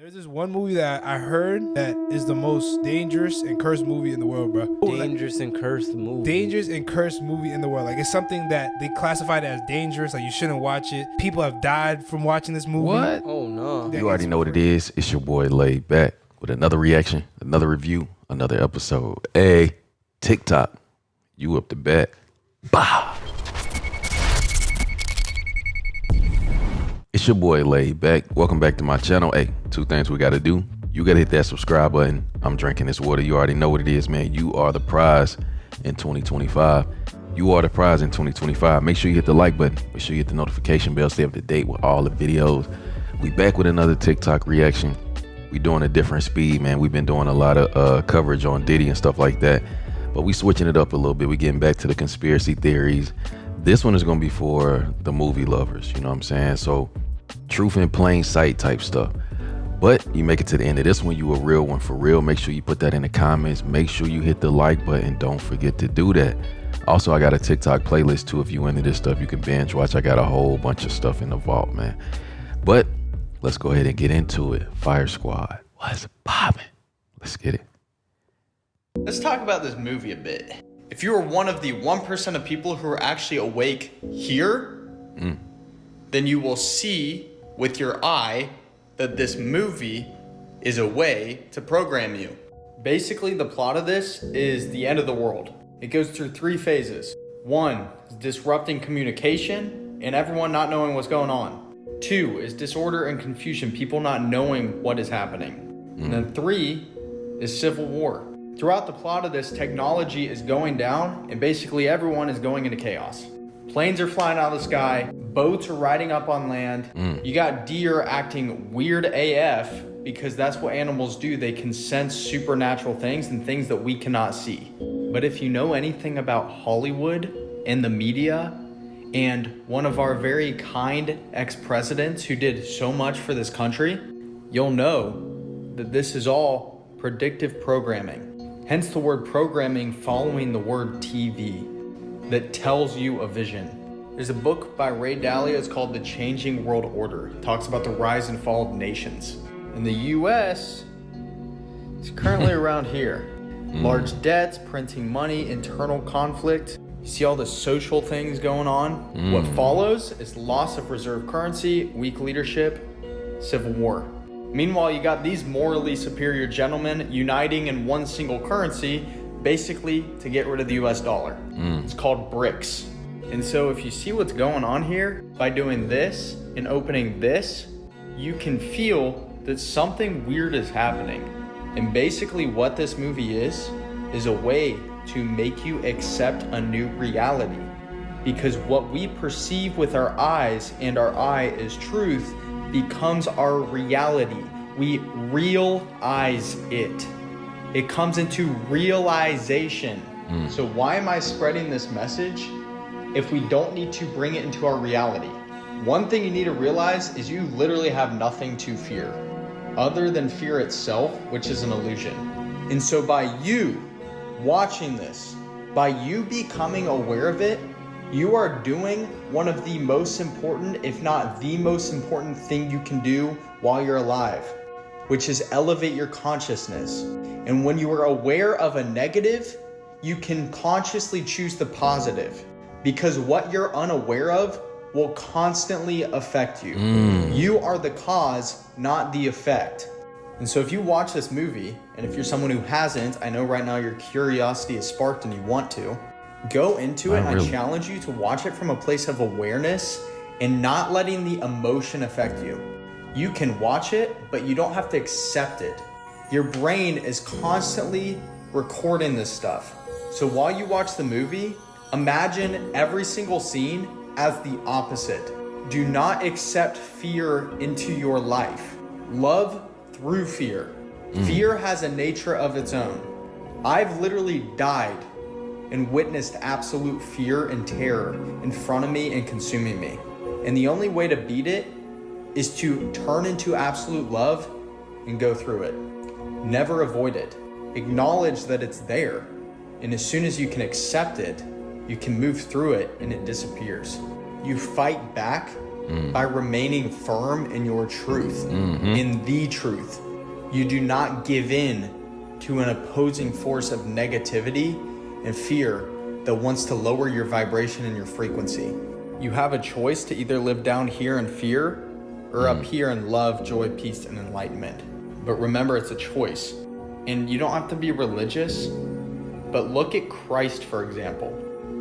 There's this one movie that I heard that is the most dangerous and cursed movie in the world, bro. Dangerous and cursed movie. Dangerous and cursed movie in the world. Like, it's something that they classified as dangerous. Like, you shouldn't watch it. People have died from watching this movie. What? Oh, no. You already know what it is. It's your boy Laid Back with another reaction, another review, another episode. Hey, TikTok, you up to bat. Bah! It's your boy Laid Back. Welcome back to my channel. Hey, two things we got to do. You got to hit that subscribe button. I'm drinking this water. You already know what it is, man. You are the prize in 2025. You are the prize in 2025. Make sure you hit the like button. Make sure you hit the notification bell. Stay up to date with all the videos. We back with another TikTok reaction. We doing a different speed, man. We've been doing a lot of coverage on Diddy and stuff like that, but we switching it up a little bit. We getting back to the conspiracy theories. This one is going to be for the movie lovers, you know what I'm saying? So truth in plain sight type stuff. But you make it to the end of this one, you a real one for real. Make sure you put that in the comments. Make sure you hit the like button. Don't forget to do that. Also, I got a TikTok playlist too. If you into this stuff, you can binge watch. I got a whole bunch of stuff in the vault, man. But let's go ahead and get into it. Fire Squad, what's poppin'? Let's get it. Let's talk about this movie a bit. If you are one of the 1% of people who are actually awake here, then you will see with your eye that this movie is a way to program you. Basically, the plot of this is the end of the world. It goes through 3 phases. 1 is disrupting communication and everyone not knowing what's going on. 2 is disorder and confusion, people not knowing what is happening. And then 3 is civil war. Throughout the plot of this, technology is going down and basically everyone is going into chaos. Planes are flying out of the sky, boats are riding up on land. You got deer acting weird AF because that's what animals do. They can sense supernatural things and things that we cannot see. But if you know anything about Hollywood and the media and one of our very kind ex-presidents who did so much for this country, you'll know that this is all predictive programming. Hence the word programming following the word TV that tells you a vision. There's a book by Ray Dalio, it's called The Changing World Order. It talks about the rise and fall of nations. In the US, it's currently around here. Large debts, printing money, internal conflict. You see all the social things going on. What follows is loss of reserve currency, weak leadership, civil war. Meanwhile, you got these morally superior gentlemen uniting in one single currency, basically to get rid of the US dollar. It's called BRICS. And so if you see what's going on here, by doing this and opening this, you can feel that something weird is happening. And basically what this movie is a way to make you accept a new reality. Because what we perceive with our eyes, and our eye is truth, becomes our reality. We realize it. It comes into realization. So why am I spreading this message if we don't need to bring it into our reality? One thing you need to realize is you literally have nothing to fear other than fear itself, which is an illusion. And so by you watching this, by you becoming aware of it, you are doing one of the most important, if not the most important thing you can do while you're alive, which is elevate your consciousness. And when you are aware of a negative, you can consciously choose the positive, because what you're unaware of will constantly affect you. You are the cause, not the effect. And so if you watch this movie, and if you're someone who hasn't, I know right now your curiosity is sparked and you want to, go into it. I challenge you to watch it from a place of awareness and not letting the emotion affect you. You can watch it, but you don't have to accept it. Your brain is constantly recording this stuff. So while you watch the movie, imagine every single scene as the opposite. Do not accept fear into your life. Love through fear. Fear has a nature of its own. I've literally died and witnessed absolute fear and terror in front of me and consuming me. And the only way to beat it is to turn into absolute love and go through it. Never avoid it. Acknowledge that it's there. And as soon as you can accept it, you can move through it and it disappears. You fight back by remaining firm in your truth, in the truth. You do not give in to an opposing force of negativity and fear that wants to lower your vibration and your frequency. You have a choice to either live down here in fear or up here in love, joy, peace, and enlightenment. But remember, it's a choice. And you don't have to be religious, but look at Christ, for example.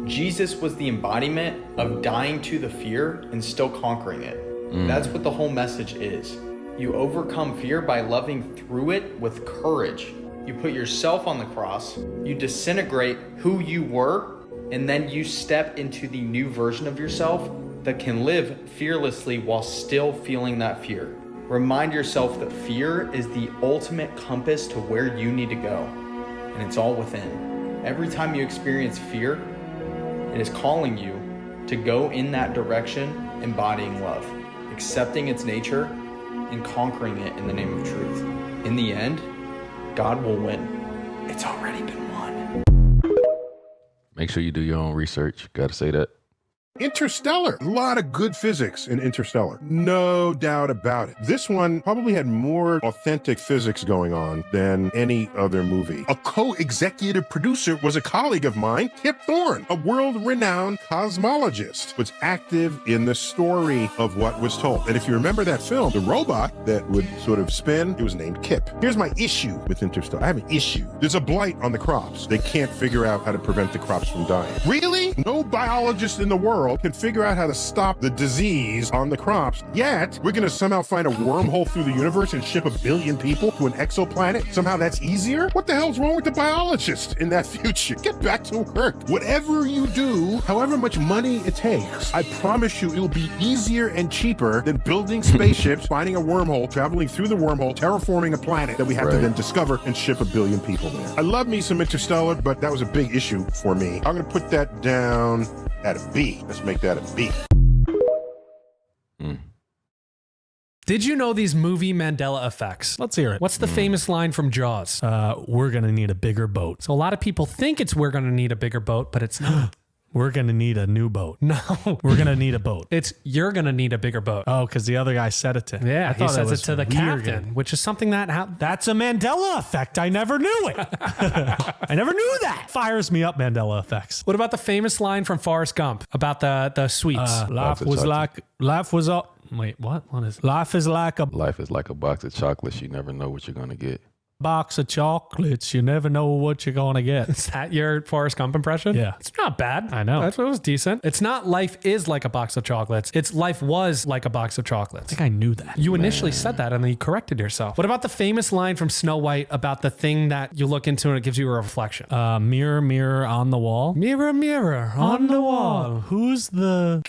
Jesus was the embodiment of dying to the fear and still conquering it. That's what the whole message is. You overcome fear by loving through it with courage. You put yourself on the cross, you disintegrate who you were, and then you step into the new version of yourself that can live fearlessly while still feeling that fear. Remind yourself that fear is the ultimate compass to where you need to go, and it's all within. Every time you experience fear, it is calling you to go in that direction, embodying love, accepting its nature, and conquering it in the name of truth. In the end, God will win. It's already been won. Make sure you do your own research. Gotta say that. Interstellar. A lot of good physics in Interstellar. No doubt about it. This one probably had more authentic physics going on than any other movie. A co-executive producer was a colleague of mine, Kip Thorne, a world-renowned cosmologist, was active in the story of what was told. And if you remember that film, the robot that would sort of spin, it was named Kip. Here's my issue with Interstellar. I have an issue. There's a blight on the crops. They can't figure out how to prevent the crops from dying. Really? No biologist in the world can figure out how to stop the disease on the crops. Yet, we're gonna somehow find a wormhole through the universe and ship 1 billion people to an exoplanet? Somehow that's easier? What the hell's wrong with the biologist in that future? Get back to work. Whatever you do, however much money it takes, I promise you it'll be easier and cheaper than building spaceships, finding a wormhole, traveling through the wormhole, terraforming a planet that we have to then discover and ship 1 billion people there. I love me some Interstellar, but that was a big issue for me. I'm gonna put that down at a B. Let's make that a B. Did you know these movie Mandela effects? Let's hear it. What's the famous line from Jaws? We're gonna need a bigger boat. So a lot of people think it's we're gonna need a bigger boat, but it's not. We're gonna need a new boat. No, we're gonna need a boat. It's you're gonna need a bigger boat. Oh, because the other guy said it to him. Yeah, he says it to the captain, which is something that that's a Mandela effect. I never knew it. I never knew that. Fires me up, Mandela effects. What about the famous line from Forrest Gump about the sweets? Life was up. Wait, what? What is it? Life is like a box of chocolates. You never know what you're gonna get. Box of chocolates. You never know what you're gonna get. Is that your Forrest Gump impression? Yeah. It's not bad. I know. It was decent. It's not life is like a box of chocolates. It's life was like a box of chocolates. I think I knew that. You initially said that and then you corrected yourself. What about the famous line from Snow White about the thing that you look into and it gives you a reflection? Mirror, mirror on the wall. Mirror, mirror on the wall. Who's the...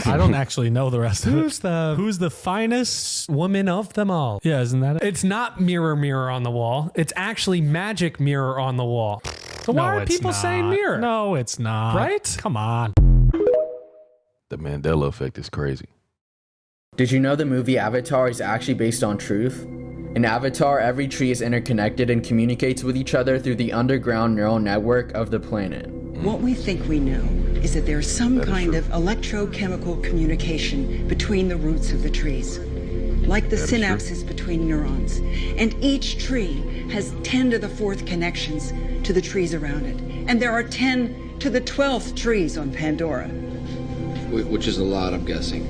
I don't actually know the rest of it. Who's the finest woman of them all? Yeah, isn't that it? It's not mirror, mirror on the wall. It's actually magic mirror on the wall. So why are people saying mirror? No, it's not. Right? Come on. The Mandela effect is crazy. Did you know the movie Avatar is actually based on truth? In Avatar, every tree is interconnected and communicates with each other through the underground neural network of the planet. What we think we know is that there's some kind of electrochemical communication between the roots of the trees, like the synapses between neurons. And each tree has 10 to the 4th connections to the trees around it. And there are 10 to the 12th trees on Pandora. Which is a lot, I'm guessing.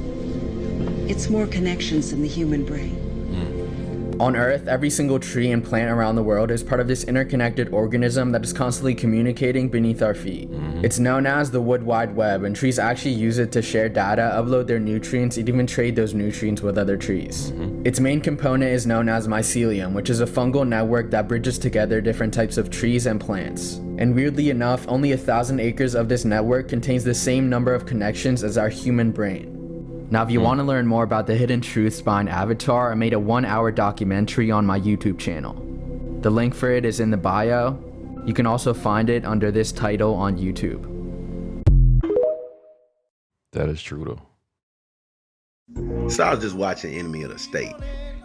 It's more connections than the human brain. On Earth, every single tree and plant around the world is part of this interconnected organism that is constantly communicating beneath our feet. It's known as the Wood Wide Web, and trees actually use it to share data, upload their nutrients, and even trade those nutrients with other trees. Its main component is known as mycelium, which is a fungal network that bridges together different types of trees and plants. And weirdly enough, only 1,000 acres of this network contains the same number of connections as our human brain. Now, if you want to learn more about the hidden truths behind Avatar, I made a 1-hour documentary on my YouTube channel. The link for it is in the bio. You can also find it under this title on YouTube. That is true, though. So I was just watching Enemy of the State,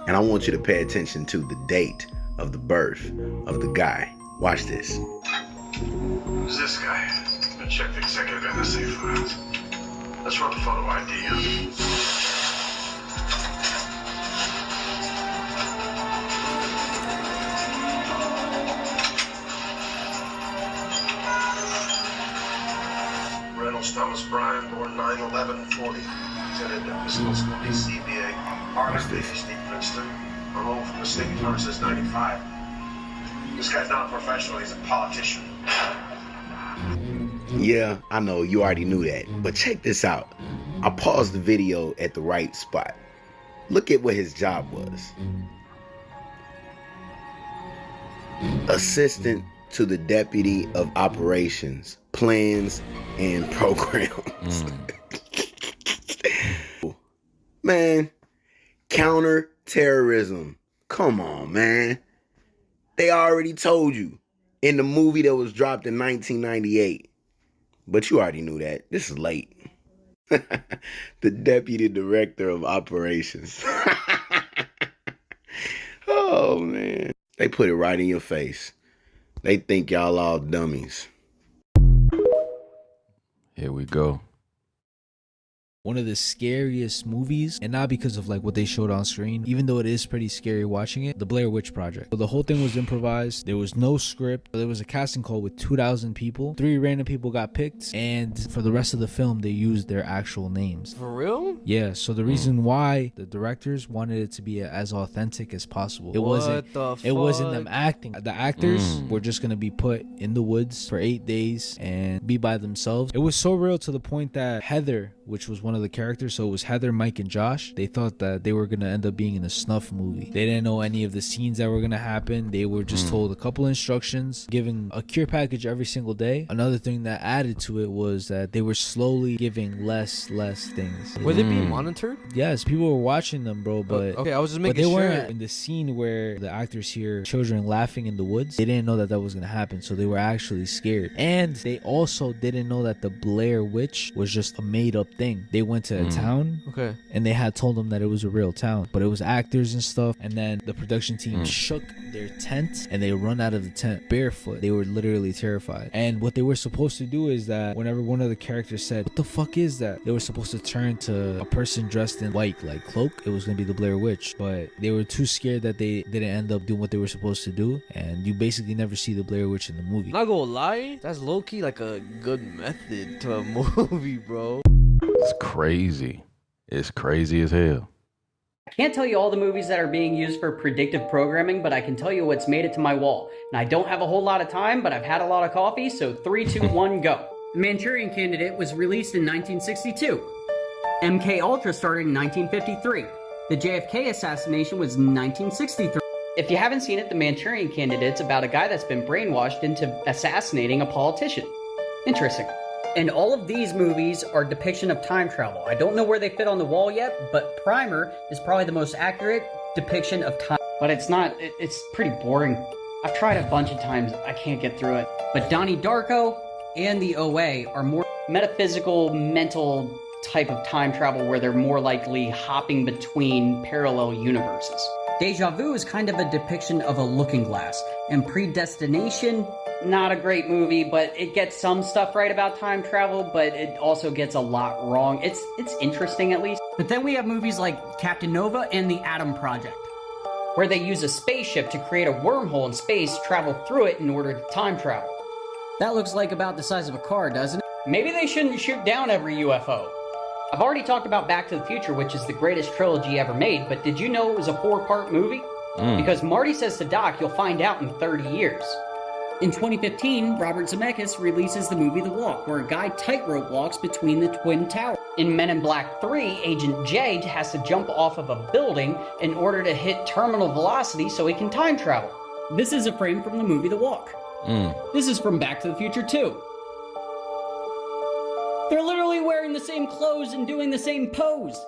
and I want you to pay attention to the date of the birth of the guy. Watch this. Who's this guy? Gonna check the executive NSA files. Let's run photo ID. Reynolds Thomas Bryan, born 9/11/40. Lieutenant Physical School DCBA. Harvard, PhD, Princeton. I'm home from the State Department since 95. This guy's not a professional, he's a politician. Yeah, I know you already knew that, but check this out. I paused the video at the right spot. Look at what his job was. Assistant to the Deputy of Operations, Plans, and Programs. Man, counter-terrorism. Come on, man. They already told you in the movie that was dropped in 1998. But you already knew that. This is late. The Deputy Director of Operations. Oh, man. They put it right in your face. They think y'all all dummies. Here we go. One of the scariest movies, and not because of like what they showed on screen, even though it is pretty scary watching it, the Blair Witch Project. So the whole thing was improvised. There was no script. There was a casting call with 2,000 people. 3 random people got picked, and for the rest of the film they used their actual names. For real? Yeah, so the reason why the directors wanted it to be as authentic as possible. It wasn't them acting. The actors were just gonna be put in the woods for 8 days and be by themselves. It was so real to the point that Heather, which was one of the characters, so it was Heather, Mike, and Josh, they thought that they were gonna end up being in a snuff movie. They didn't know any of the scenes that were gonna happen. They were just told a couple instructions, giving a cure package every single day. Another thing that added to it was that they were slowly giving less things. Were they being monitored? Yes, people were watching them, bro, but okay, I was just making but they sure. weren't in the scene where the actors hear children laughing in the woods. They didn't know that that was gonna happen, so they were actually scared. And they also didn't know that the Blair Witch was just a made-up thing. They went to a town, Okay. and they had told them that it was a real town, but it was actors and stuff. And then the production team shook their tent, and they run out of the tent barefoot. They were literally terrified. And what they were supposed to do is that whenever one of the characters said, "What the fuck is that?" they were supposed to turn to a person dressed in white, like cloak. It was gonna be the Blair Witch, but they were too scared that they didn't end up doing what they were supposed to do. And you basically never see the Blair Witch in the movie. Not gonna lie, that's low-key like a good method to a movie, bro. It's crazy. It's crazy as hell. I can't tell you all the movies that are being used for predictive programming, but I can tell you what's made it to my wall. And I don't have a whole lot of time, but I've had a lot of coffee, so 3, 2, 1, go. The Manchurian Candidate was released in 1962. MK Ultra started in 1953. The JFK assassination was 1963. If you haven't seen it, The Manchurian Candidate's about a guy that's been brainwashed into assassinating a politician. Interesting. And all of these movies are depiction of time travel. I don't know where they fit on the wall yet, but Primer is probably the most accurate depiction of time. But it's not, it's pretty boring. I've tried a bunch of times, I can't get through it. But Donnie Darko and the OA are more metaphysical, mental type of time travel where they're more likely hopping between parallel universes. Deja Vu is kind of a depiction of a looking glass. And Predestination, not a great movie, but it gets some stuff right about time travel, but it also gets a lot wrong. It's interesting at least. But then we have movies like Captain Nova and The Atom Project, where they use a spaceship to create a wormhole in space, travel through it in order to time travel. That looks like about the size of a car, doesn't it? Maybe they shouldn't shoot down every UFO. I've already talked about Back to the Future, which is the greatest trilogy ever made, but did you know it was a 4-part movie? Because Marty says to Doc, you'll find out in 30 years. In 2015, Robert Zemeckis releases the movie The Walk, where a guy tightrope walks between the Twin Towers. In Men in Black 3, Agent J has to jump off of a building in order to hit terminal velocity so he can time travel. This is a frame from the movie The Walk. This is from Back to the Future 2. They're literally wearing the same clothes and doing the same pose.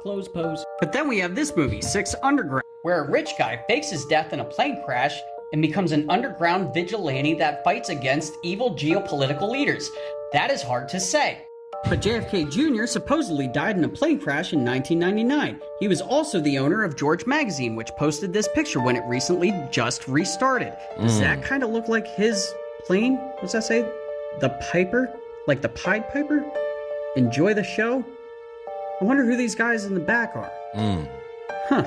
Clothes pose. But then we have this movie, 6 Underground, where a rich guy fakes his death in a plane crash and becomes an underground vigilante that fights against evil geopolitical leaders. That is hard to say. But JFK Jr. supposedly died in a plane crash in 1999. He was also the owner of George Magazine, which posted this picture when it recently just restarted. Does that kind of look like his plane? What's that say? The Piper? Like the Pied Piper? Enjoy the show? I wonder who these guys in the back are. Huh.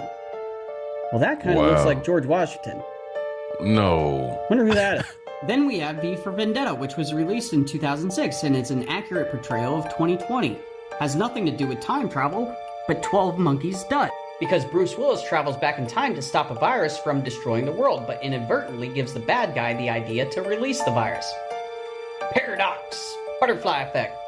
Well, that kind of looks like George Washington. No. Wonder who that is. Then we have V for Vendetta, which was released in 2006, and it's an accurate portrayal of 2020. Has nothing to do with time travel, but 12 Monkeys does. Because Bruce Willis travels back in time to stop a virus from destroying the world, but inadvertently gives the bad guy the idea to release the virus. Paradox. Butterfly effect.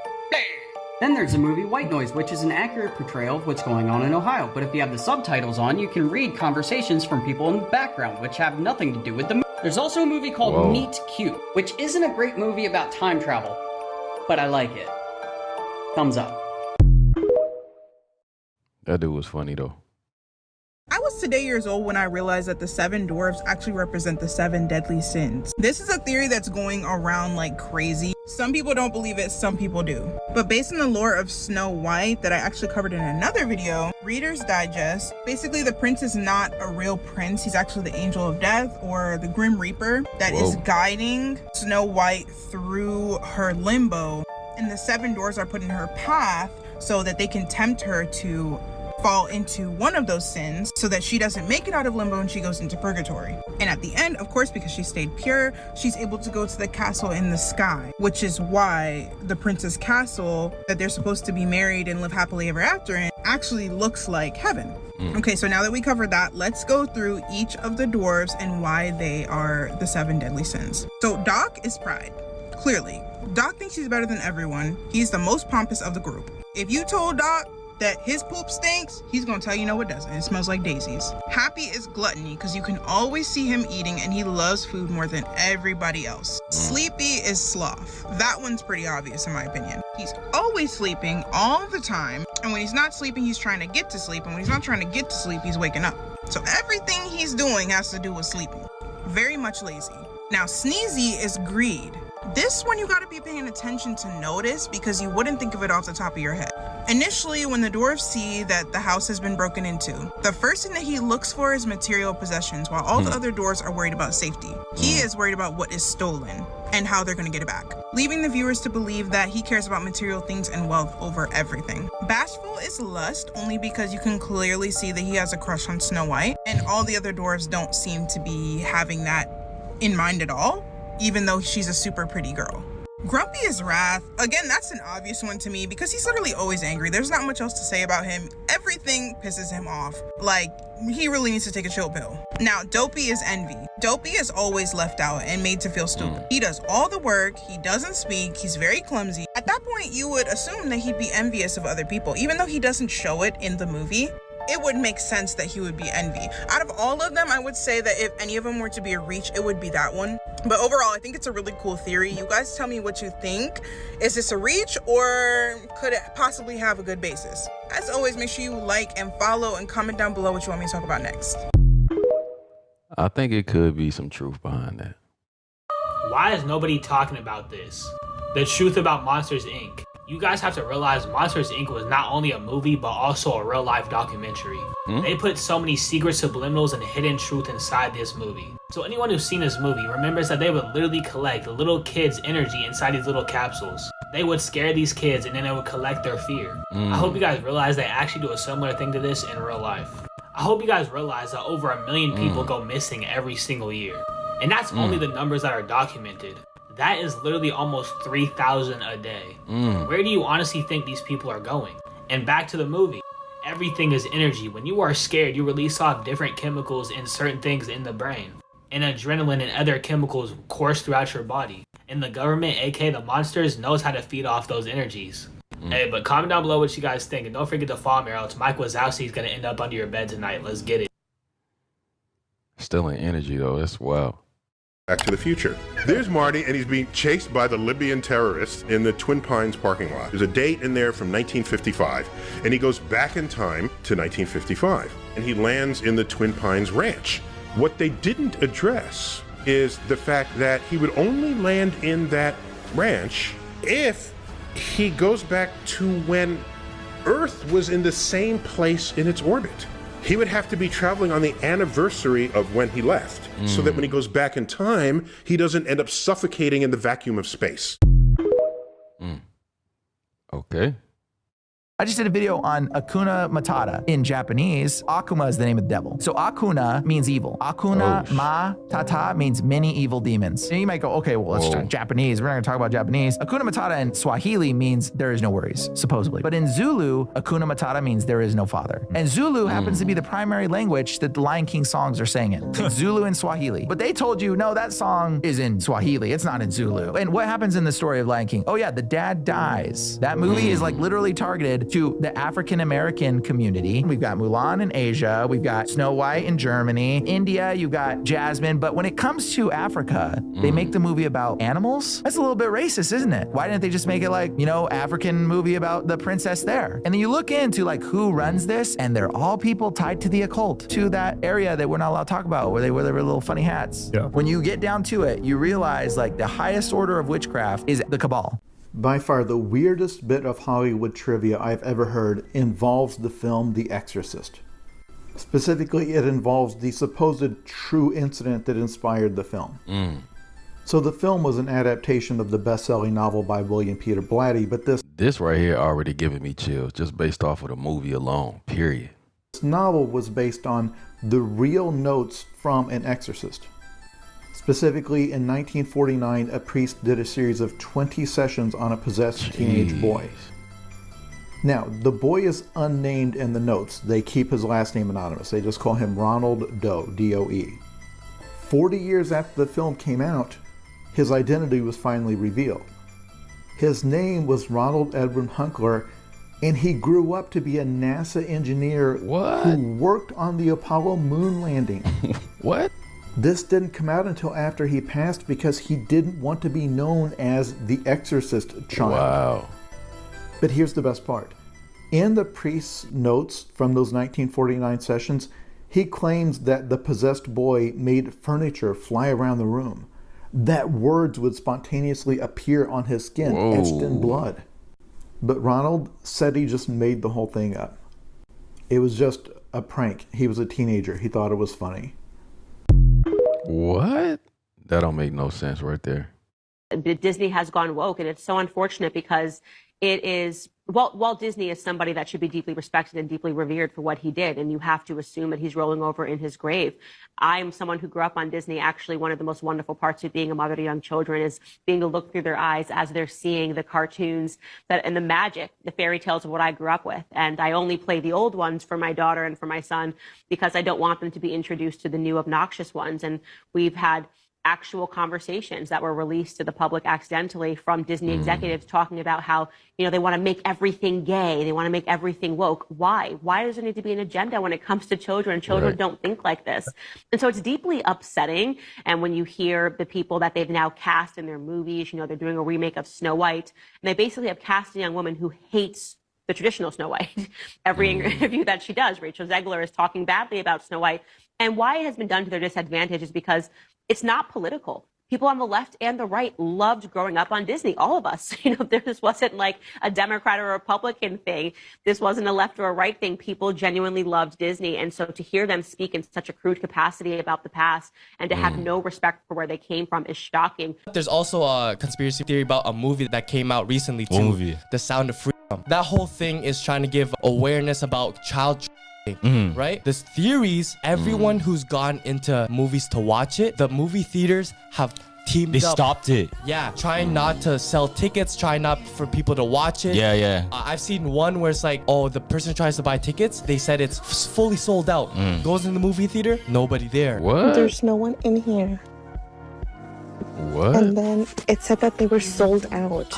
Then there's the movie White Noise, which is an accurate portrayal of what's going on in Ohio. But if you have the subtitles on, you can read conversations from people in the background, which have nothing to do with the movie. There's also a movie called Meet Cute, which isn't a great movie about time travel, but I like it. Thumbs up. That dude was funny though. I was today years old when I realized that the 7 dwarfs actually represent the 7 deadly sins. This is a theory that's going around like crazy. Some people don't believe it, some people do. But based on the lore of Snow White that I actually covered in another video, Reader's Digest, basically the prince is not a real prince. He's actually the angel of death, or the Grim Reaper, that is guiding Snow White through her limbo. And the 7 dwarfs are put in her path so that they can tempt her to fall into one of those sins so that she doesn't make it out of limbo and she goes into purgatory. And at the end, of course, because she stayed pure, she's able to go to the castle in the sky, which is why the prince's castle that they're supposed to be married and live happily ever after in actually looks like heaven. Okay, so now that we covered that, let's go through each of the dwarves and why they are the 7 deadly sins. So Doc is pride. Clearly, Doc thinks he's better than everyone. He's the most pompous of the group. If you told Doc that his poop stinks, he's gonna tell you no it doesn't. It smells like daisies. Happy is gluttony because you can always see him eating and he loves food more than everybody else. Sleepy is sloth. That one's pretty obvious in my opinion. He's always sleeping all the time, and when he's not sleeping, he's trying to get to sleep, and when he's not trying to get to sleep, he's waking up. So everything he's doing has to do with sleeping. Very much lazy. Now Sneezy is greed. This one you gotta be paying attention to notice because you wouldn't think of it off the top of your head. Initially, when the dwarves see that the house has been broken into, the first thing that he looks for is material possessions, while all the other dwarves are worried about safety. He is worried about what is stolen and how they're gonna get it back, leaving the viewers to believe that he cares about material things and wealth over everything. Bashful is lust, only because you can clearly see that he has a crush on Snow White, and all the other dwarves don't seem to be having that in mind at all, even though she's a super pretty girl. Grumpy is wrath. Again, that's an obvious one to me because he's literally always angry. There's not much else to say about him. Everything pisses him off. Like, he really needs to take a chill pill. Now, Dopey is envy. Dopey is always left out and made to feel stupid. He does all the work. He doesn't speak. He's very clumsy. At that point, you would assume that he'd be envious of other people. Even though he doesn't show it in the movie, it would make sense that he would be envy. Out of all of them, I would say that if any of them were to be a reach, it would be that one. But overall, I think it's a really cool theory. You guys tell me what you think. Is this a reach or could it possibly have a good basis? As always, make sure you like and follow and comment down below what you want me to talk about next. I think it could be some truth behind that. Why is nobody talking about this? The truth about Monsters, Inc. You guys have to realize Monsters, Inc. was not only a movie, but also a real-life documentary. They put so many secret subliminals and hidden truth inside this movie. So anyone who's seen this movie remembers that they would literally collect little kids' energy inside these little capsules. They would scare these kids and then they would collect their fear. I hope you guys realize they actually do a similar thing to this in real life. I hope you guys realize that over 1 million people go missing every single year. And that's only the numbers that are documented. That is literally almost 3,000 a day. Where do you honestly think these people are going? And back to the movie. Everything is energy. When you are scared, you release off different chemicals in certain things in the brain. And adrenaline and other chemicals course throughout your body. And the government, aka the monsters, knows how to feed off those energies. Hey, but comment down below what you guys think. And don't forget to follow me or else Mike Wazowski is going to end up under your bed tonight. Let's get it. Still in energy though. That's wild. Back to the Future. There's Marty, and he's being chased by the Libyan terrorists in the Twin Pines parking lot. There's a date in there from 1955, and he goes back in time to 1955, and he lands in the Twin Pines ranch. What they didn't address is the fact that he would only land in that ranch if he goes back to when Earth was in the same place in its orbit. He would have to be traveling on the anniversary of when he left, so that when he goes back in time, he doesn't end up suffocating in the vacuum of space. Okay. I just did a video on Akuna Matata. In Japanese, Akuma is the name of the devil. So Akuna means evil. Akuna Matata means many evil demons. And you might go, okay, well, it's Japanese. We're not gonna talk about Japanese. Akuna Matata in Swahili means there is no worries, supposedly. But in Zulu, Akuna Matata means there is no father. And Zulu happens to be the primary language that the Lion King songs are saying in. It's Zulu and Swahili. But they told you, no, that song is in Swahili. It's not in Zulu. And what happens in the story of Lion King? Oh yeah, the dad dies. That movie is like literally targeted to the African-American community. We've got Mulan in Asia. We've got Snow White in Germany. India, you've got Jasmine. But when it comes to Africa, they make the movie about animals. That's a little bit racist, isn't it? Why didn't they just make it like, you know, African movie about the princess there? And then you look into like who runs this, and they're all people tied to the occult, to that area that we're not allowed to talk about, where they wear their little funny hats. Yeah. When you get down to it, you realize like the highest order of witchcraft is the cabal. By far the weirdest bit of Hollywood trivia I've ever heard involves the film The Exorcist. Specifically, it involves the supposed true incident that inspired the film. So the film was an adaptation of the best-selling novel by William Peter Blatty, but this right here already giving me chills just based off of the movie alone, period. This novel was based on the real notes from an exorcist. Specifically, in 1949, a priest did a series of 20 sessions on a possessed teenage boy. Now, the boy is unnamed in the notes. They keep his last name anonymous. They just call him Ronald Doe, D-O-E. 40 years after the film came out, his identity was finally revealed. His name was Ronald Edwin Hunkler, and he grew up to be a NASA engineer who worked on the Apollo moon landing. What? This didn't come out until after he passed because he didn't want to be known as the Exorcist child. Wow. But here's the best part. In the priest's notes from those 1949 sessions, he claims that the possessed boy made furniture fly around the room, that words would spontaneously appear on his skin, etched in blood. But Ronald said he just made the whole thing up. It was just a prank. He was a teenager. He thought it was funny. What? That don't make no sense right there. Disney has gone woke, and it's so unfortunate because it is, Walt Disney is somebody that should be deeply respected and deeply revered for what he did, and you have to assume that he's rolling over in his grave. I'm someone who grew up on Disney. Actually, one of the most wonderful parts of being a mother to young children is being able to look through their eyes as they're seeing the cartoons and the magic, the fairy tales of what I grew up with. And I only play the old ones for my daughter and for my son because I don't want them to be introduced to the new obnoxious ones. And we've had actual conversations that were released to the public accidentally from Disney executives talking about how, you know, they want to make everything gay. They want to make everything woke. Why? Why does there need to be an agenda when it comes to children? Children don't think like this. And so it's deeply upsetting. And when you hear the people that they've now cast in their movies, you know, they're doing a remake of Snow White, and they basically have cast a young woman who hates the traditional Snow White. Every interview that she does, Rachel Zegler is talking badly about Snow White. And why it has been done to their disadvantage is because it's not political. People on the left and the right loved growing up on Disney. All of us, you know, this wasn't like a Democrat or a Republican thing. This wasn't a left or a right thing. People genuinely loved Disney. And so to hear them speak in such a crude capacity about the past and to have no respect for where they came from is shocking. There's also a conspiracy theory about a movie that came out recently too. The Sound of Freedom. That whole thing is trying to give awareness about child right? There's theories. Everyone who's gone into movies to watch it, the movie theaters have teamed up. They stopped it. Yeah, trying not to sell tickets, trying not for people to watch it. Yeah. I've seen one where it's like, oh, the person tries to buy tickets. They said it's fully sold out. Goes in the movie theater, nobody there. What? There's no one in here. What? And then it said that they were sold out.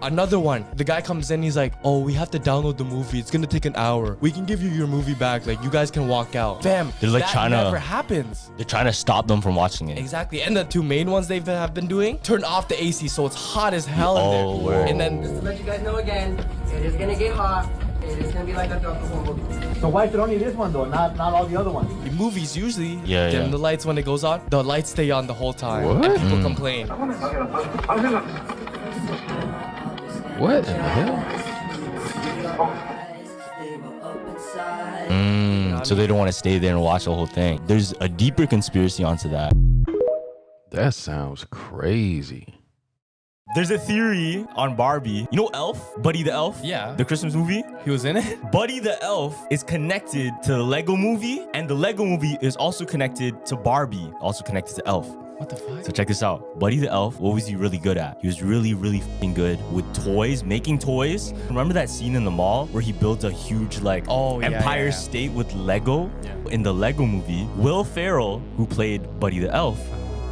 Another one, the guy comes in, he's like, oh, we have to download the movie. It's gonna take an hour. We can give you your movie back. Like, you guys can walk out. Bam. They're like that never happens. They're trying to stop them from watching it. Exactly. And the two main ones they have been doing, turn off the AC so it's hot as hell in there. And then just to let you guys know again, it is gonna get hot. It is gonna be like that throughout the whole movie. So why is it only this one though, not all the other ones? The movies usually dim the lights when it goes on. The lights stay on the whole time. What? And people complain. What in the hell? So they don't want to stay there and watch the whole thing. There's a deeper conspiracy onto that. That sounds crazy. There's a theory on Barbie. You know Elf? Buddy the Elf? Yeah. The Christmas movie? He was in it? Buddy the Elf is connected to the Lego movie, and the Lego movie is also connected to Barbie, also connected to Elf. What the fuck? So check this out. Buddy the Elf, what was he really good at? He was really, really f***ing good with toys, making toys. Remember that scene in the mall where he builds a huge Empire State with Lego? Yeah. In the Lego movie, Will Ferrell, who played Buddy the Elf,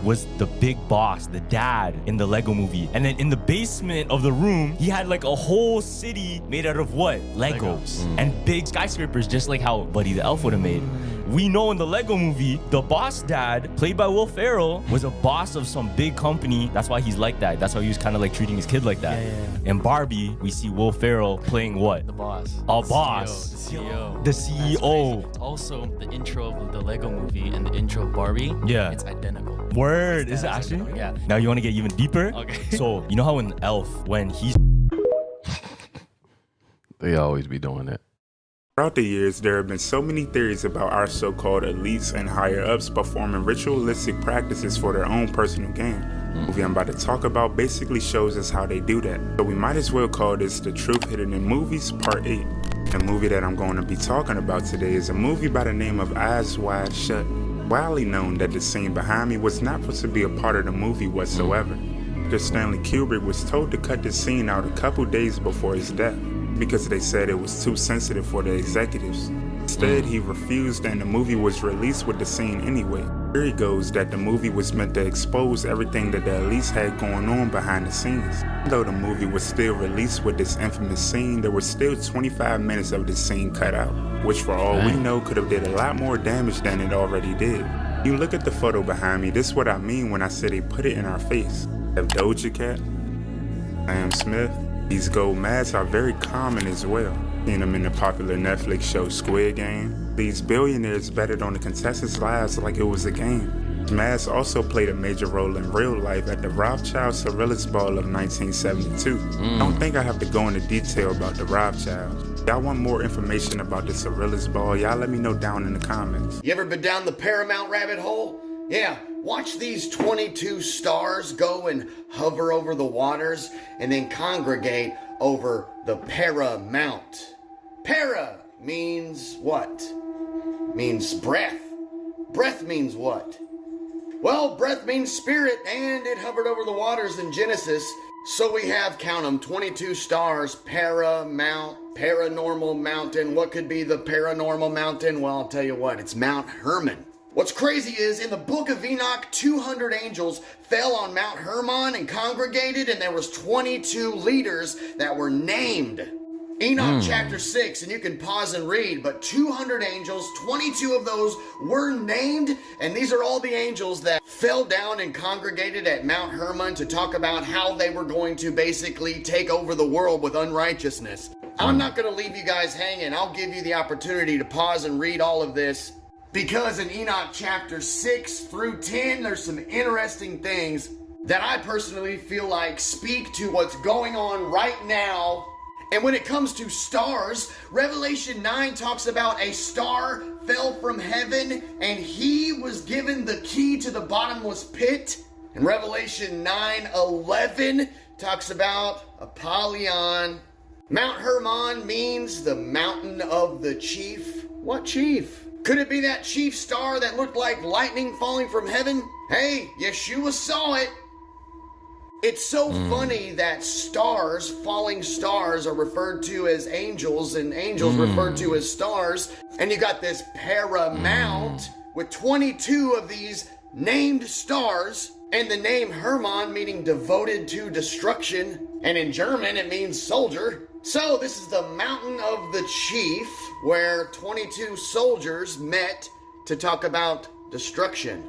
was the big boss, the dad in the Lego movie. And then in the basement of the room, he had like a whole city made out of what? Legos. And big skyscrapers, just like how Buddy the Elf would have made. We know in the Lego movie, the boss dad, played by Will Ferrell, was a boss of some big company. That's why he's like that. That's why he was kind of like treating his kid like that. In Barbie, we see Will Ferrell playing what? The boss. A boss. The CEO. The CEO. Also, the intro of the Lego movie and the intro of Barbie, it's identical. Word. Is it actually? Yeah. Now you want to get even deeper? Okay. So, you know how in Elf, when he's... They always be doing that. Throughout the years, there have been so many theories about our so-called elites and higher-ups performing ritualistic practices for their own personal gain. The movie I'm about to talk about basically shows us how they do that. So we might as well call this The Truth Hidden in Movies Part 8. The movie that I'm going to be talking about today is a movie by the name of Eyes Wide Shut. Widely known that the scene behind me was not supposed to be a part of the movie whatsoever. Because Stanley Kubrick was told to cut the scene out a couple days before his death, because they said it was too sensitive for the executives. Instead, he refused and the movie was released with the scene anyway. Theory goes that the movie was meant to expose everything that the elites had going on behind the scenes. Though the movie was still released with this infamous scene, there was still 25 minutes of the scene cut out, which for all we know could have did a lot more damage than it already did. You look at the photo behind me, this is what I mean when I say they put it in our face. Have Doja Cat, Sam Smith. These gold masks are very common as well. Seen them in the popular Netflix show Squid Game. These billionaires betted on the contestants' lives like it was a game. These masks also played a major role in real life at the Rothschild Surrealist Ball of 1972. I don't think I have to go into detail about the Rothschilds. Y'all want more information about the Surrealist Ball, y'all let me know down in the comments. You ever been down the Paramount rabbit hole? Yeah, watch these 22 stars go and hover over the waters and then congregate over the Paramount. Para means what? Means breath. Breath means what? Well, breath means spirit, and it hovered over the waters in Genesis. So we have, count them, 22 stars, Paramount, paranormal mountain. What could be the paranormal mountain? Well, I'll tell you what, it's Mount Hermon. What's crazy is, in the book of Enoch, 200 angels fell on Mount Hermon and congregated, and there was 22 leaders that were named. Enoch chapter 6, and you can pause and read, but 200 angels, 22 of those were named, and these are all the angels that fell down and congregated at Mount Hermon to talk about how they were going to basically take over the world with unrighteousness. I'm not going to leave you guys hanging. I'll give you the opportunity to pause and read all of this, because in Enoch chapter 6 through 10, there's some interesting things that I personally feel like speak to what's going on right now. And when it comes to stars, Revelation 9 talks about a star fell from heaven and he was given the key to the bottomless pit. And Revelation 9:11 talks about Apollyon. Mount Hermon means the mountain of the chief. What chief? Could it be that chief star that looked like lightning falling from heaven? Hey, Yeshua saw it. It's so funny that stars, falling stars, are referred to as angels and angels referred to as stars. And you got this Paramount with 22 of these named stars, and the name Hermon meaning devoted to destruction. And in German, it means soldier. So this is the mountain of the chief, where 22 soldiers met to talk about destruction.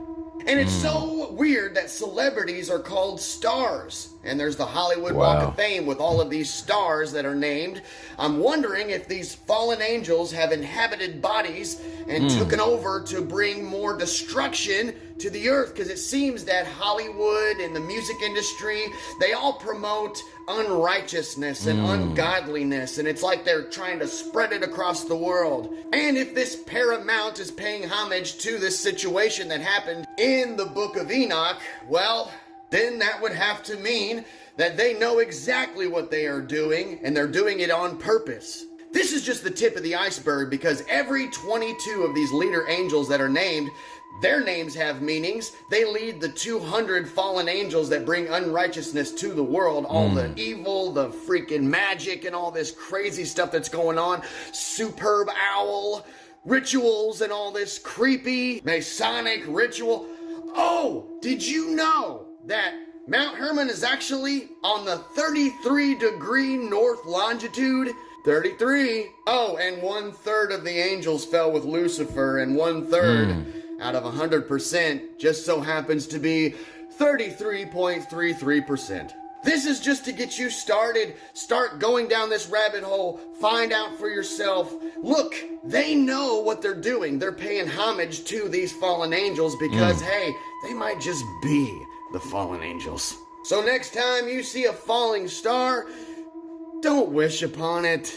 And it's so weird that celebrities are called stars. And there's the Hollywood Walk of Fame with all of these stars that are named. I'm wondering if these fallen angels have inhabited bodies and taken over to bring more destruction to the earth. Because it seems that Hollywood and the music industry, they all promote unrighteousness and ungodliness, and it's like they're trying to spread it across the world. And if this Paramount is paying homage to this situation that happened in the book of Enoch, well, then that would have to mean that they know exactly what they are doing, and they're doing it on purpose. This is just the tip of the iceberg, because every 22 of these leader angels that are named, their names have meanings. They lead the 200 fallen angels that bring unrighteousness to the world. All the evil, the freaking magic, and all this crazy stuff that's going on. Superb owl, rituals, and all this creepy Masonic ritual. Oh, did you know that Mount Hermon is actually on the 33-degree north longitude? 33. Oh, and 1/3 of the angels fell with Lucifer, and 1/3 out of 100% just so happens to be 33.33%. This is just to get you started. Start going down this rabbit hole. Find out for yourself. Look, they know what they're doing. They're paying homage to these fallen angels because, hey, they might just be the fallen angels. So next time you see a falling star, don't wish upon it.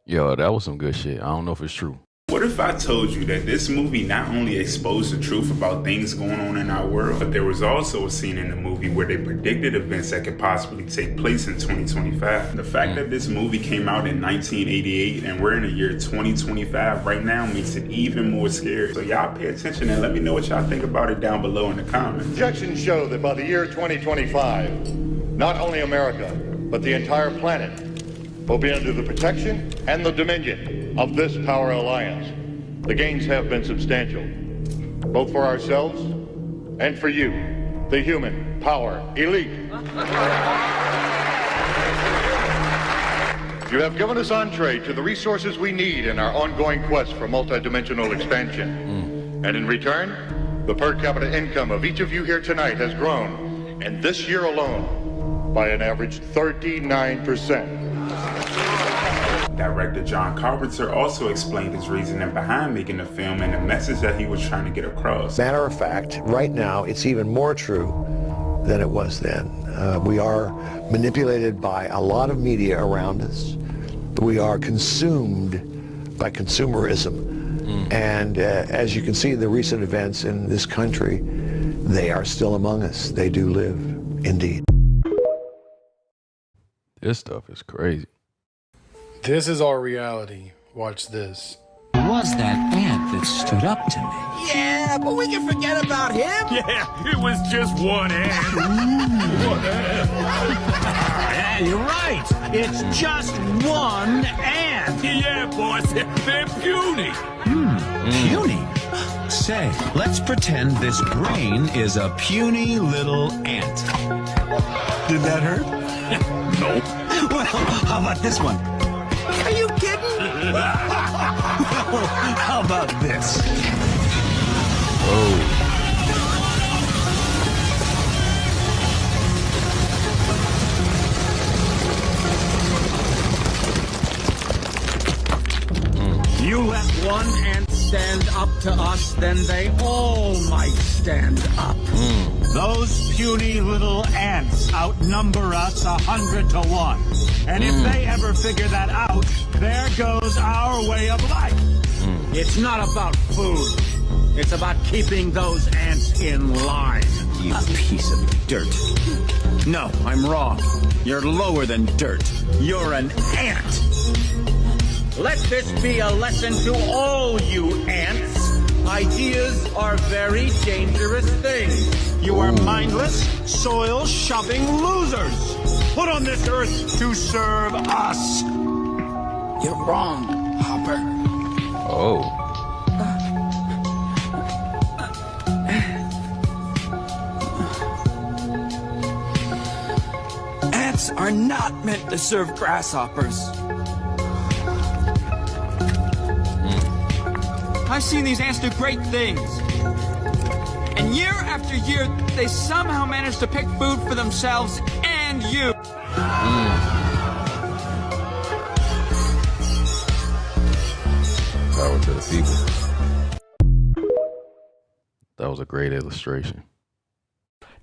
Yo, that was some good shit. I don't know if it's true. What if I told you that this movie not only exposed the truth about things going on in our world, but there was also a scene in the movie where they predicted events that could possibly take place in 2025. The fact that this movie came out in 1988 and we're in the year 2025 right now makes it even more scary. So y'all pay attention and let me know what y'all think about it down below in the comments. Projections show that by the year 2025, not only America, but the entire planet will be under the protection and the dominion of this power alliance. The gains have been substantial, both for ourselves and for you, the human power elite. You have given us entree to the resources we need in our ongoing quest for multidimensional expansion. And in return, the per capita income of each of you here tonight has grown, and this year alone, by an average 39%. Director John Carpenter also explained his reasoning behind making the film and the message that he was trying to get across. Matter of fact, right now, it's even more true than it was then. We are manipulated by a lot of media around us. We are consumed by consumerism. And as you can see in the recent events in this country, they are still among us. They do live, indeed. This stuff is crazy. This is our reality. Watch this. It was that ant that stood up to me. Yeah, but we can forget about him. Yeah, it was just one ant. Yeah, you're right. It's just one ant. Yeah, boss, they're puny. Puny? Say, let's pretend this brain is a puny little ant. Did that hurt? Nope. Well, how about this one? Are you kidding? How about this? You let one ant stand up to us, then they all might stand up. Those puny little ants outnumber us 100 to 1. And if they ever figure that out, there goes our way of life. It's not about food. It's about keeping those ants in line. You piece of dirt. No, I'm wrong. You're lower than dirt. You're an ant. Let this be a lesson to all you ants. Ideas are very dangerous things. You are mindless, soil-shopping losers. Put on this earth to serve us. You're wrong, Hopper. Oh. Ants are not meant to serve grasshoppers. I've seen these ants do great things. And year after year, they somehow manage to pick food for themselves and you. Power to the people. That was a great illustration.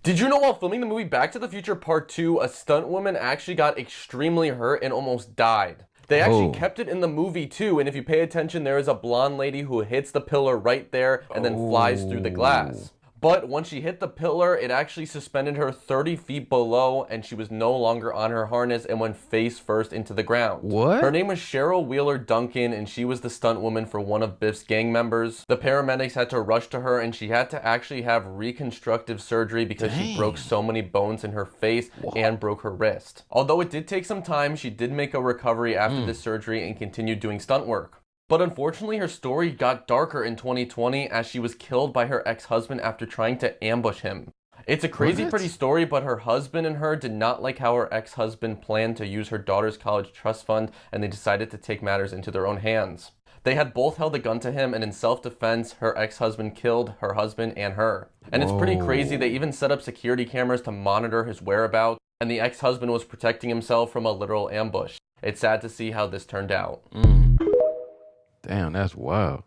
Did you know while filming the movie Back to the Future Part 2, a stunt woman actually got extremely hurt and almost died? They actually kept it in the movie too, and if you pay attention, there is a blonde lady who hits the pillar right there and then flies through the glass. But once she hit the pillar, it actually suspended her 30 feet below, and she was no longer on her harness and went face first into the ground. What? Her name was Cheryl Wheeler Duncan, and she was the stunt woman for one of Biff's gang members. The paramedics had to rush to her, and she had to actually have reconstructive surgery because she broke so many bones in her face and broke her wrist. Although it did take some time, she did make a recovery after this surgery and continued doing stunt work. But unfortunately, her story got darker in 2020 as she was killed by her ex-husband after trying to ambush him. It's a crazy pretty story, but her husband and her did not like how her ex-husband planned to use her daughter's college trust fund, and they decided to take matters into their own hands. They had both held a gun to him, and in self-defense, her ex-husband killed her husband and her. And it's pretty crazy. They even set up security cameras to monitor his whereabouts, and the ex-husband was protecting himself from a literal ambush. It's sad to see how this turned out. Damn, that's wild.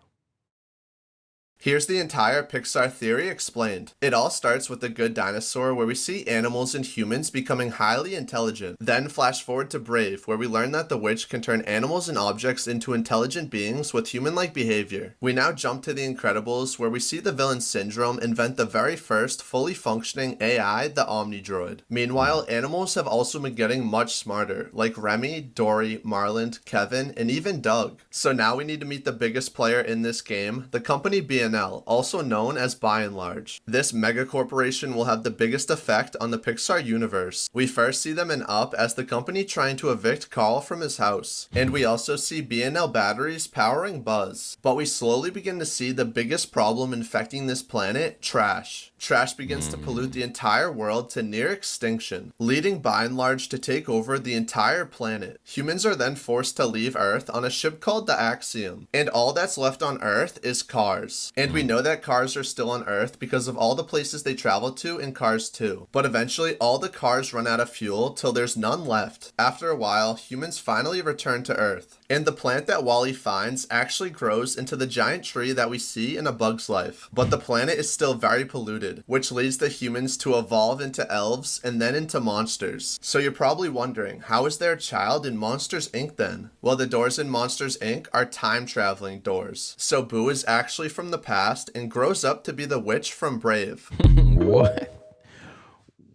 Here's the entire Pixar theory explained. It all starts with The Good Dinosaur, where we see animals and humans becoming highly intelligent. Then flash forward to Brave, where we learn that the witch can turn animals and objects into intelligent beings with human-like behavior. We now jump to The Incredibles, where we see the villain Syndrome invent the very first fully functioning AI, the Omnidroid. Meanwhile, animals have also been getting much smarter, like Remy, Dory, Marland, Kevin, and even Doug. So now we need to meet the biggest player in this game, the company B&M, also known as By and Large. This mega corporation will have the biggest effect on the Pixar universe. We first see them in Up as the company trying to evict Carl from his house. And we also see B&L batteries powering Buzz. But we slowly begin to see the biggest problem infecting this planet, trash. Trash begins to pollute the entire world to near extinction, leading By and Large to take over the entire planet. Humans are then forced to leave Earth on a ship called the Axiom. And all that's left on Earth is cars. And we know that cars are still on Earth because of all the places they travel to in Cars 2. But eventually, all the cars run out of fuel till there's none left. After a while, humans finally return to Earth. And the plant that Wall-E finds actually grows into the giant tree that we see in A Bug's Life. But the planet is still very polluted, which leads the humans to evolve into elves and then into monsters. So you're probably wondering, how is there a child in Monsters Inc. then? Well, the doors in Monsters Inc. are time-traveling doors. So Boo is actually from the past and grows up to be the witch from Brave. What?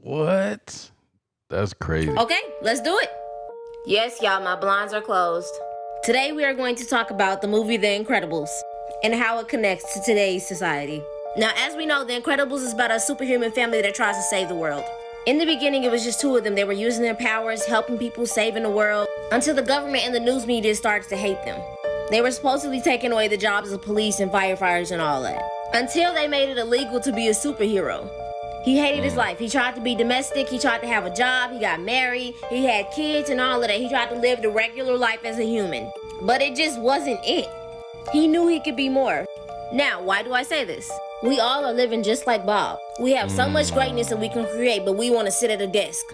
What? That's crazy. Okay, let's do it. Yes, y'all, my blinds are closed. Today we are going to talk about the movie The Incredibles and how it connects to today's society. Now, as we know, The Incredibles is about a superhuman family that tries to save the world. In the beginning, it was just two of them. They were using their powers, helping people, saving the world, until the government and the news media started to hate them. They were supposedly taking away the jobs of police and firefighters and all that, until they made it illegal to be a superhero. He hated his life. He tried to be domestic. He tried to have a job. He got married. He had kids and all of that. He tried to live the regular life as a human. But it just wasn't it. He knew he could be more. Now, why do I say this? We all are living just like Bob. We have so much greatness that we can create, but we want to sit at a desk.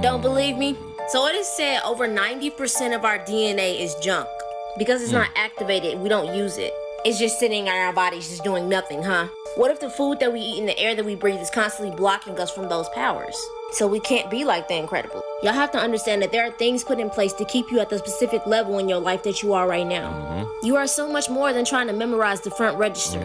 Don't believe me? So it is said over 90% of our DNA is junk. Because it's not activated, we don't use it. It's just sitting in our bodies just doing nothing, huh? What if the food that we eat and the air that we breathe is constantly blocking us from those powers? So we can't be like the Incredible. Y'all have to understand that there are things put in place to keep you at the specific level in your life that you are right now. You are so much more than trying to memorize the front register.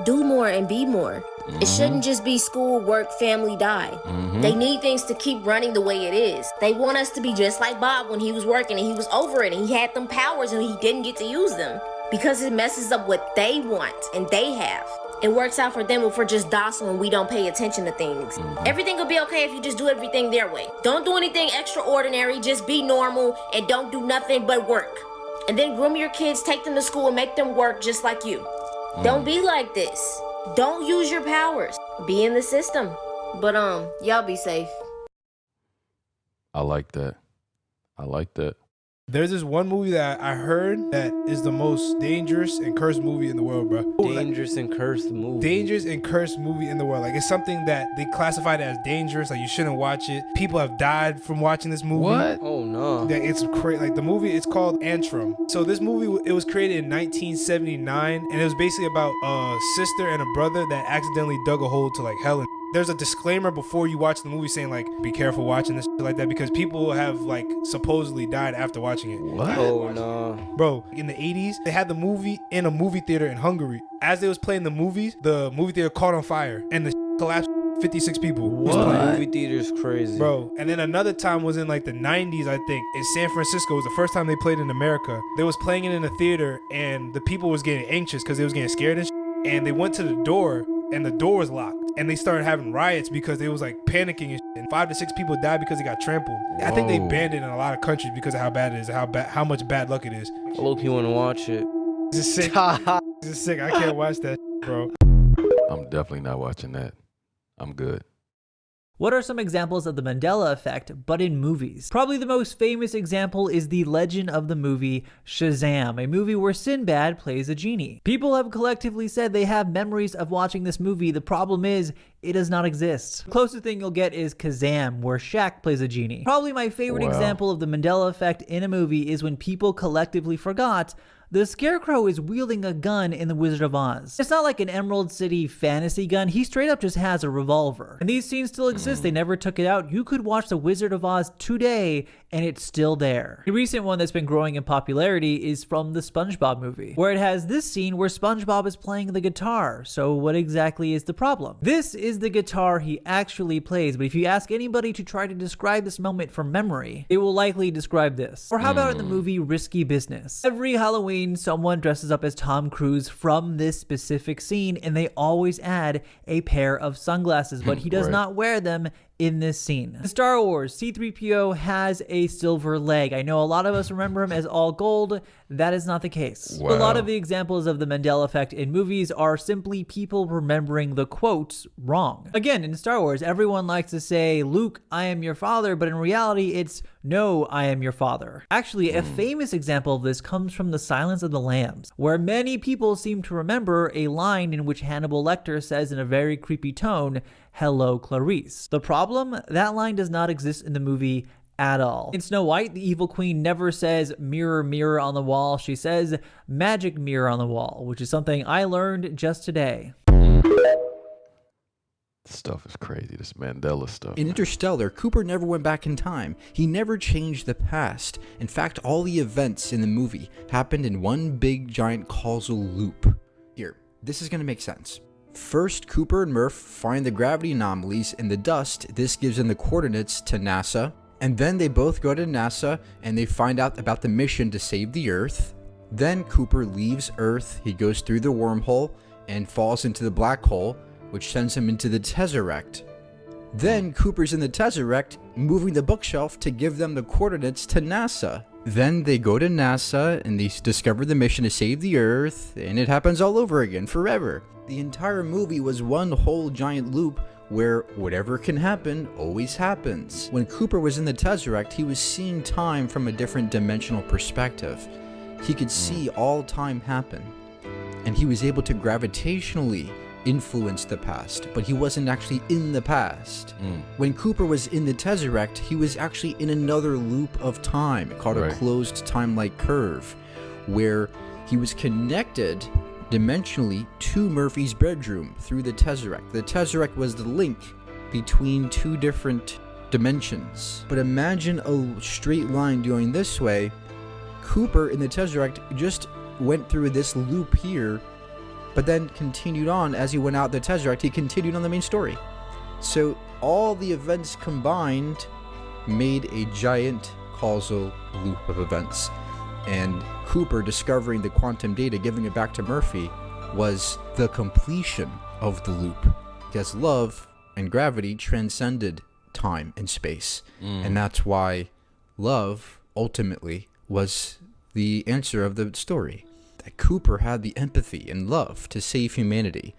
Do more and be more. It shouldn't just be school, work, family, die. They need things to keep running the way it is. They want us to be just like Bob when he was working and he was over it and he had them powers and he didn't get to use them. Because it messes up what they want and they have. It works out for them if we're just docile and we don't pay attention to things. Everything will be okay if you just do everything their way. Don't do anything extraordinary, just be normal and don't do nothing but work. And then groom your kids, take them to school and make them work just like you. Don't be like this. Don't use your powers. Be in the system. But y'all be safe. I like that. I like that. There's this one movie that I heard that is the most dangerous and cursed movie in the world, bro. Dangerous and cursed movie. Dangerous and cursed movie in the world. Like, it's something that they classified as dangerous. Like, you shouldn't watch it. People have died from watching this movie. What? Oh, no. Yeah, it's crazy. Like, the movie, it's called Antrum. So this movie, it was created in 1979, and it was basically about a sister and a brother that accidentally dug a hole to, like, hell. And there's a disclaimer before you watch the movie saying, like, be careful watching this shit like that, because people have, like, supposedly died after watching it. What? Oh, no. Bro, in the 80s, they had the movie in a movie theater in Hungary. As they was playing the movie theater caught on fire, and the collapsed. 56 people. Movie theater's crazy. Bro, and then another time was in like the 90s, I think, in San Francisco. It was the first time they played in America. They was playing it in a theater, and the people was getting anxious because they was getting scared and shit. And they went to the door, and the door was locked. And they started having riots because they was like panicking and shit. And 5 to 6 people died because they got trampled. I think they banned it in a lot of countries because of how bad it is, how much bad luck it is. Low-key want to watch it. This is sick. This is sick. I can't watch that shit, bro. I'm definitely not watching that. I'm good. What are some examples of the Mandela effect, but in movies? Probably the most famous example is the legend of the movie Shazam, a movie where Sinbad plays a genie. People have collectively said they have memories of watching this movie. The problem is, it does not exist. The closest thing you'll get is Kazam, where Shaq plays a genie. Probably my favorite example of the Mandela effect in a movie is when people collectively forgot the Scarecrow is wielding a gun in The Wizard of Oz. It's not like an Emerald City fantasy gun. He straight up just has a revolver. And these scenes still exist. They never took it out. You could watch The Wizard of Oz today and it's still there. A recent one that's been growing in popularity is from the SpongeBob movie, where it has this scene where SpongeBob is playing the guitar. So what exactly is the problem? This is the guitar he actually plays, but if you ask anybody to try to describe this moment from memory, it will likely describe this. Or how about in the movie Risky Business? Every Halloween, someone dresses up as Tom Cruise from this specific scene, and they always add a pair of sunglasses, but he does not wear them in this scene. In Star Wars, C-3PO has a silver leg. I know a lot of us remember him as all gold. That is not the case. A lot of the examples of the Mandela effect in movies are simply people remembering the quotes wrong. Again, in Star Wars, everyone likes to say, Luke, I am your father, but in reality, it's no, I am your father. Actually, a famous example of this comes from The Silence of the Lambs, where many people seem to remember a line in which Hannibal Lecter says in a very creepy tone, hello, Clarice. The problem? That line does not exist in the movie at all. In Snow White, the evil queen never says mirror, mirror on the wall. She says magic mirror on the wall, which is something I learned just today. This stuff is crazy, this Mandela stuff. In Interstellar, Cooper never went back in time. He never changed the past. In fact, all the events in the movie happened in one big giant causal loop. Here, this is gonna make sense. First, Cooper and Murph find the gravity anomalies in the dust. This gives them the coordinates to NASA. And then they both go to NASA and they find out about the mission to save the Earth. Then Cooper leaves Earth. He goes through the wormhole and falls into the black hole, which sends him into the Tesseract. Then Cooper's in the Tesseract, moving the bookshelf to give them the coordinates to NASA. Then they go to NASA and they discover the mission to save the Earth, and it happens all over again forever. The entire movie was one whole giant loop where whatever can happen always happens. When Cooper was in the Tesseract, he was seeing time from a different dimensional perspective. He could see all time happen, and he was able to gravitationally influence the past, but he wasn't actually in the past. When Cooper was in the Tesseract, he was actually in another loop of time called a closed time-like curve, where he was connected dimensionally to Murphy's bedroom through the Tesseract. The Tesseract was the link between two different dimensions. But imagine a straight line going this way. Cooper in the Tesseract just went through this loop here, but then continued on as he went out the Tesseract. He continued on the main story. So all the events combined made a giant causal loop of events. And Cooper discovering the quantum data, giving it back to Murphy, was the completion of the loop, because love and gravity transcended time and space. And that's why love ultimately was the answer of the story. That Cooper had the empathy and love to save humanity,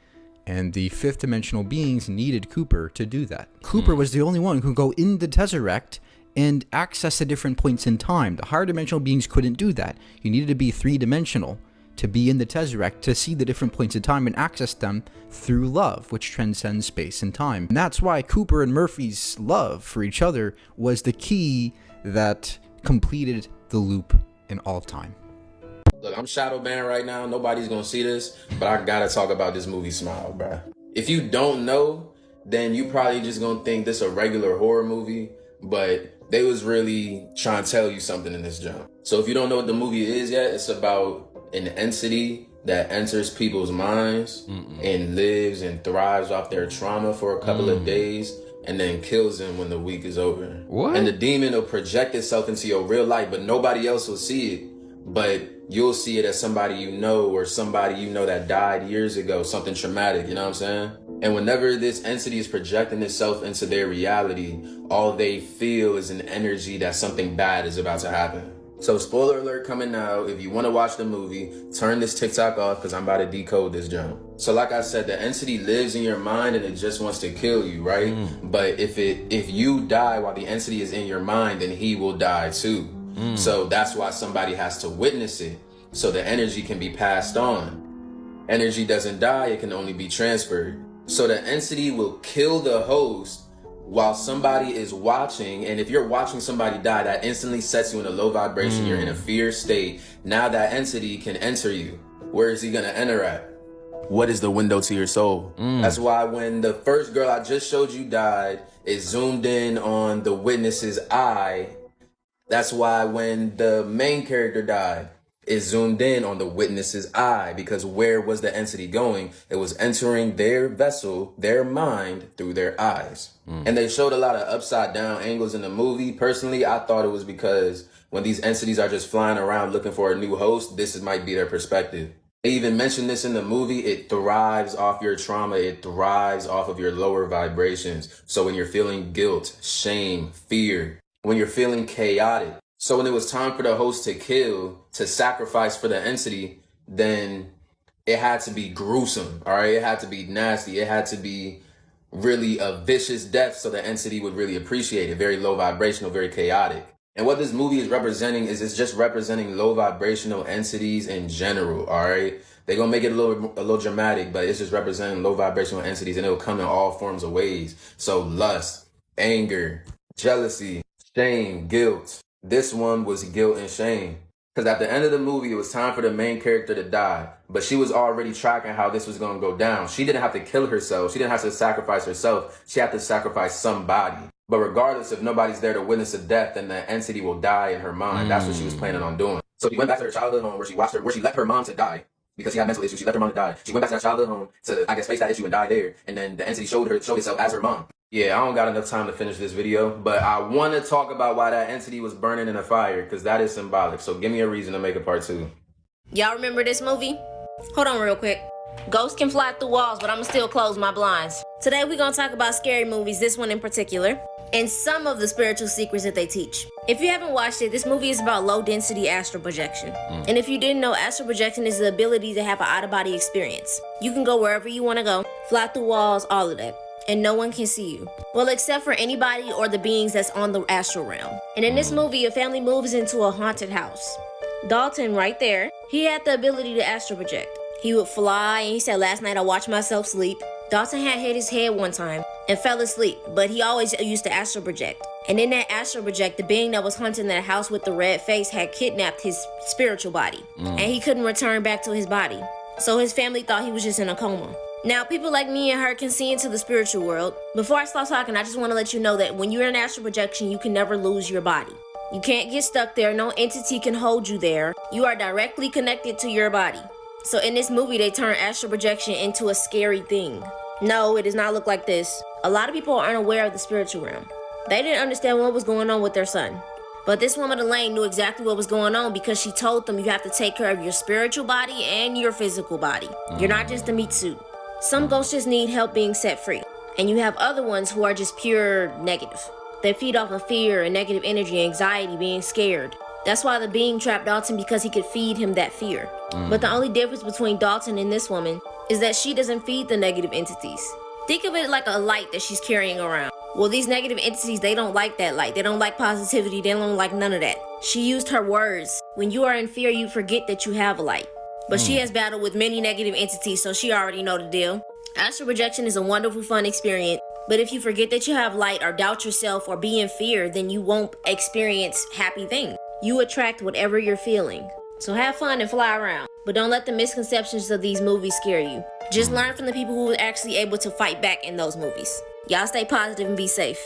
and the fifth dimensional beings needed Cooper to do that. Cooper was the only one who could go in the Tesseract and access the different points in time. The higher dimensional beings couldn't do that. You needed to be three-dimensional to be in the Tesseract, to see the different points in time and access them through love, which transcends space and time. And that's why Cooper and Murphy's love for each other was the key that completed the loop in all time. Look, I'm shadow banned right now. Nobody's gonna see this, but I gotta talk about this movie Smile, bruh. If you don't know, then you probably just gonna think this a regular horror movie, but they was really trying to tell you something in this jump. So if you don't know what the movie is yet, it's about an entity that enters people's minds and lives and thrives off their trauma for a couple of days and then kills them when the week is over. What? And the demon will project itself into your real life, but nobody else will see it. But you'll see it as somebody you know or somebody you know that died years ago, something traumatic, you know what I'm saying? And whenever this entity is projecting itself into their reality, all they feel is an energy that something bad is about to happen. So spoiler alert coming now. If you want to watch the movie, turn this TikTok off because I'm about to decode this jump. So like I said, the entity lives in your mind and it just wants to kill you, right? But if you die while the entity is in your mind, then he will die too. So that's why somebody has to witness it so the energy can be passed on. Energy doesn't die, it can only be transferred. So the entity will kill the host while somebody is watching, and if you're watching somebody die, that instantly sets you in a low vibration. You're in a fear state. Now that entity can enter you. Where is he gonna enter at? What is the window to your soul? That's why when the first girl I just showed you died, it zoomed in on the witness's eye. That's why when the main character died, it zoomed in on the witness's eye, because where was the entity going? It was entering their vessel, their mind, through their eyes. And they showed a lot of upside down angles in the movie. Personally, I thought it was because when these entities are just flying around looking for a new host, might be their perspective. They even mentioned this in the movie. It thrives off your trauma. It thrives off of your lower vibrations. So when you're feeling guilt, shame, fear, when you're feeling chaotic, so when it was time for the host to kill, to sacrifice for the entity, then it had to be gruesome, all right? It had to be nasty. It had to be really a vicious death so the entity would really appreciate it. Very low vibrational, very chaotic. And what this movie is representing is it's just representing low vibrational entities in general, all right? They're going to make it a little dramatic, but it's just representing low vibrational entities, and it'll come in all forms of ways. So lust, anger, jealousy, shame, guilt. This one was guilt and shame. Because at the end of the movie, it was time for the main character to die. But she was already tracking how this was going to go down. She didn't have to kill herself. She didn't have to sacrifice herself. She had to sacrifice somebody. But regardless, if nobody's there to witness a death, then the entity will die in her mind. That's what she was planning on doing. So she went back to her childhood home where she left her mom to die. Because she had mental issues. She left her mom to die. She went back to that childhood home to, I guess, face that issue and die there. And then the entity showed itself as her mom. Yeah, I don't got enough time to finish this video, but I want to talk about why that entity was burning in a fire, because that is symbolic. So give me a reason to make a part 2. Y'all remember this movie? Hold on real quick. Ghosts can fly through walls, but I'ma still close my blinds. Today we're gonna talk about scary movies, this one in particular, and some of the spiritual secrets that they teach. If you haven't watched it, this movie is about low-density astral projection. And if you didn't know, astral projection is the ability to have an out-of-body experience. You can go wherever you want to go, fly through walls, all of that. And no one can see you. Well, except for anybody or the beings that's on the astral realm. And in this movie, a family moves into a haunted house. Dalton, right there, he had the ability to astral project. He would fly, and he said, last night I watched myself sleep. Dalton had hit his head one time and fell asleep, but he always used to astral project. And in that astral project, the being that was haunting that house with the red face had kidnapped his spiritual body. And he couldn't return back to his body. So his family thought he was just in a coma. Now, people like me and her can see into the spiritual world. Before I start talking, I just want to let you know that when you're in astral projection, you can never lose your body. You can't get stuck there. No entity can hold you there. You are directly connected to your body. So in this movie, they turn astral projection into a scary thing. No, it does not look like this. A lot of people aren't aware of the spiritual realm. They didn't understand what was going on with their son. But this woman, Elaine, knew exactly what was going on because she told them you have to take care of your spiritual body and your physical body. You're not just a meat suit. Some ghosts just need help being set free. And you have other ones who are just pure negative. They feed off of fear and negative energy, anxiety, being scared. That's why the being trapped Dalton, because he could feed him that fear. But the only difference between Dalton and this woman is that she doesn't feed the negative entities. Think of it like a light that she's carrying around. Well, these negative entities, they don't like that light. They don't like positivity. They don't like none of that. She used her words. When you are in fear, you forget that you have a light. But she has battled with many negative entities, so she already know the deal. Astral projection is a wonderful, fun experience. But if you forget that you have light or doubt yourself or be in fear, then you won't experience happy things. You attract whatever you're feeling. So have fun and fly around. But don't let the misconceptions of these movies scare you. Just learn from the people who were actually able to fight back in those movies. Y'all stay positive and be safe.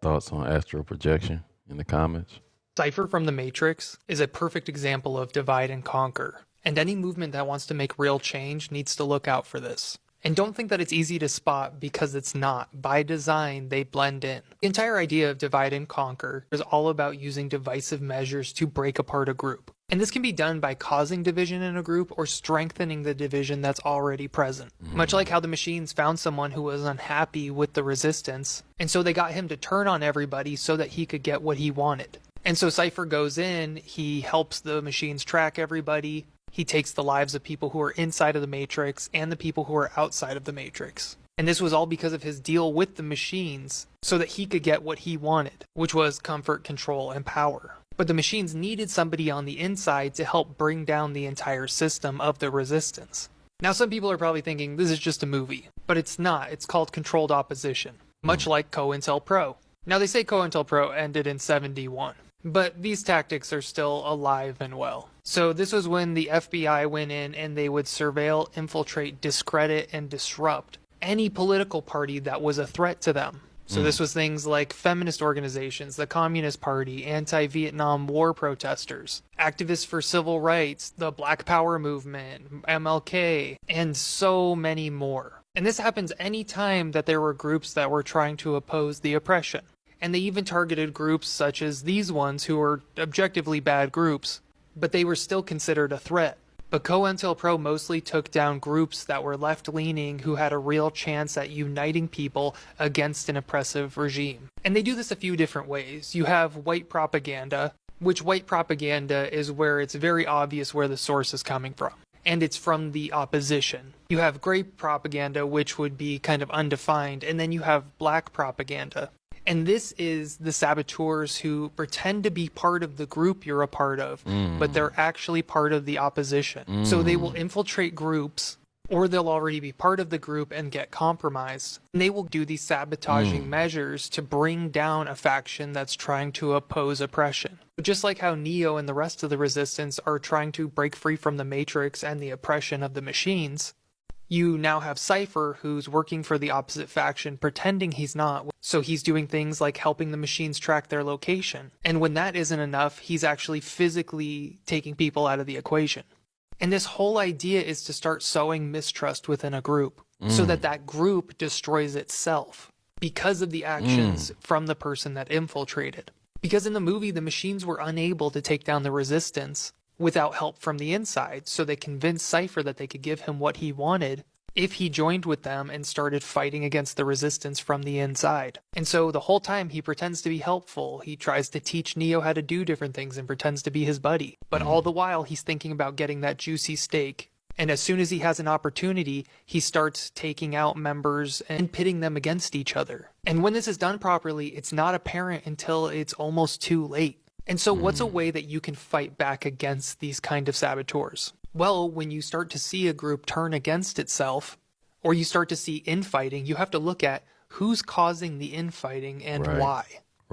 Thoughts on astral projection in the comments? Cypher from The Matrix is a perfect example of divide and conquer. And any movement that wants to make real change needs to look out for this. And don't think that it's easy to spot, because it's not. By design, they blend in. The entire idea of divide and conquer is all about using divisive measures to break apart a group. And this can be done by causing division in a group or strengthening the division that's already present. Much like how the machines found someone who was unhappy with the resistance, and so they got him to turn on everybody so that he could get what he wanted. And so Cypher goes in, he helps the machines track everybody. He takes the lives of people who are inside of the Matrix and the people who are outside of the Matrix. And this was all because of his deal with the machines so that he could get what he wanted, which was comfort, control, and power. But the machines needed somebody on the inside to help bring down the entire system of the resistance. Now some people are probably thinking this is just a movie, but it's not. It's called Controlled Opposition, much like COINTELPRO. Now they say COINTELPRO ended in '71. But these tactics are still alive and well. So this was when the FBI went in and they would surveil, infiltrate, discredit, and disrupt any political party that was a threat to them. So this was things like feminist organizations, the Communist Party, anti-Vietnam War protesters, activists for civil rights, the Black Power movement, MLK, and so many more. And this happens any time that there were groups that were trying to oppose the oppression. And they even targeted groups such as these ones who were objectively bad groups, but they were still considered a threat. But COINTELPRO mostly took down groups that were left-leaning who had a real chance at uniting people against an oppressive regime. And they do this a few different ways. You have white propaganda, which white propaganda is where it's very obvious where the source is coming from. And it's from the opposition. You have gray propaganda, which would be kind of undefined, and then you have black propaganda. And this is the saboteurs who pretend to be part of the group you're a part of, but they're actually part of the opposition. So they will infiltrate groups, or they'll already be part of the group and get compromised. And they will do these sabotaging measures to bring down a faction that's trying to oppose oppression. But just like how Neo and the rest of the resistance are trying to break free from the Matrix and the oppression of the machines, you now have Cypher, who's working for the opposite faction, pretending he's not. So he's doing things like helping the machines track their location. And when that isn't enough, he's actually physically taking people out of the equation. And this whole idea is to start sowing mistrust within a group, so that that group destroys itself because of the actions from the person that infiltrated. Because in the movie, the machines were unable to take down the resistance without help from the inside, so they convinced Cypher that they could give him what he wanted if he joined with them and started fighting against the resistance from the inside. And so the whole time he pretends to be helpful, he tries to teach Neo how to do different things and pretends to be his buddy. But all the while he's thinking about getting that juicy steak. And as soon as he has an opportunity, he starts taking out members and pitting them against each other. And when this is done properly, it's not apparent until it's almost too late. And so what's a way that you can fight back against these kind of saboteurs? Well, when you start to see a group turn against itself, or you start to see infighting, you have to look at who's causing the infighting and why.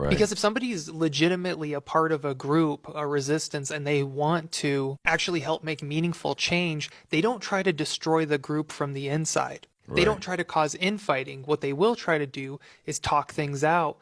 Because if somebody is legitimately a part of a group, a resistance, and they want to actually help make meaningful change, they don't try to destroy the group from the inside. They don't try to cause infighting. What they will try to do is talk things out,